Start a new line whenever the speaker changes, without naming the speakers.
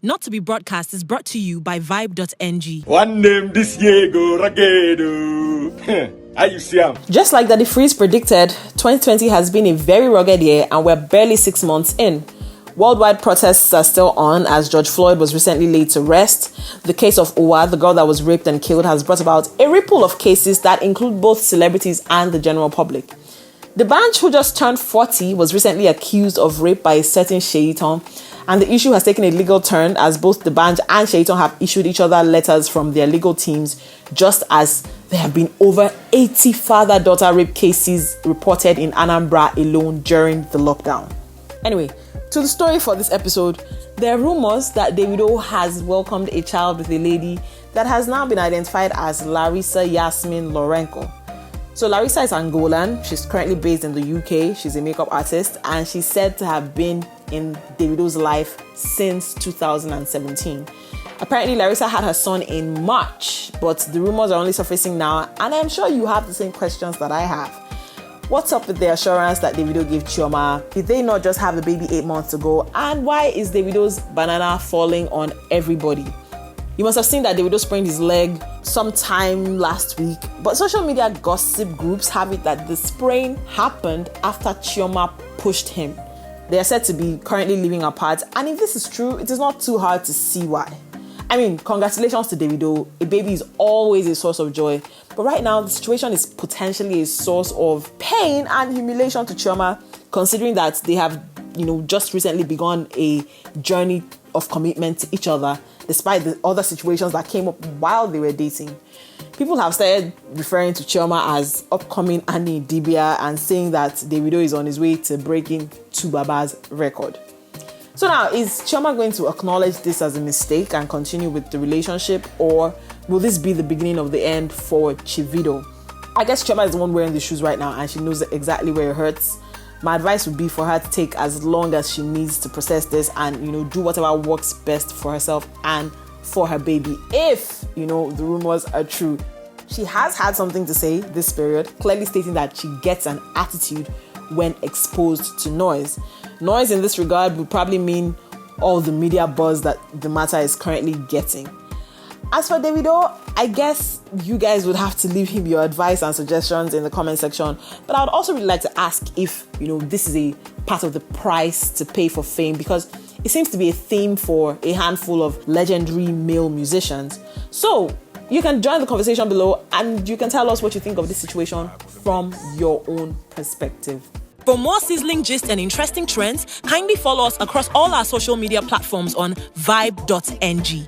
Not to be broadcast is brought to you by vibe.ng.
One name this year go ragged. How you see him?
Just like Daddy Freeze predicted, 2020 has been a very rugged year and we're barely 6 months in. Worldwide protests are still on as George Floyd was recently laid to rest. The case of Uwa, the girl that was raped and killed, has brought about a ripple of cases that include both celebrities and the general public. The Banj, who just turned 40, was recently accused of rape by a certain Shaitan, and the issue has taken a legal turn as both the Banj and Shaitan have issued each other letters from their legal teams, just as there have been over 80 father-daughter rape cases reported in Anambra alone during the lockdown. Anyway, to the story for this episode, there are rumors that Davido has welcomed a child with a lady that has now been identified as Larissa Yasmin Lorenko. So Larissa is Angolan. She's currently based in the UK. She's a makeup artist and she's said to have been in Davido's life since 2017. Apparently, Larissa had her son in March, but the rumors are only surfacing now, and I'm sure you have the same questions that I have. What's up with the assurance that Davido gave Chioma? Did they not just have the baby 8 months ago? And why is Davido's banana falling on everybody? You must have seen that Davido sprained his leg sometime last week, but social media gossip groups have it that the sprain happened after Chioma pushed him. They are said to be currently living apart, and if this is true, it is not too hard to see why. I mean, congratulations to Davido. A baby is always a source of joy, but right now the situation is potentially a source of pain and humiliation to Chioma, considering that they have, just recently begun a journey of commitment to each other, despite the other situations that came up while they were dating. People have started referring to Chioma as upcoming Annie Dibia and saying that Davido is on his way to breaking Tubaba's record. So now, is Chioma going to acknowledge this as a mistake and continue with the relationship, or will this be the beginning of the end for Davido? I guess Chioma is the one wearing the shoes right now and she knows exactly where it hurts. My advice would be for her to take as long as she needs to process this and, do whatever works best for herself and for her baby, if, the rumors are true. She has had something to say this period, clearly stating that she gets an attitude when exposed to noise. Noise in this regard would probably mean all the media buzz that the matter is currently getting. As for Davido, I guess you guys would have to leave him your advice and suggestions in the comment section. But I would also really like to ask if, this is a part of the price to pay for fame, because it seems to be a theme for a handful of legendary male musicians. So you can join the conversation below and you can tell us what you think of this situation from your own perspective.
For more sizzling gist and interesting trends, kindly follow us across all our social media platforms on vibe.ng.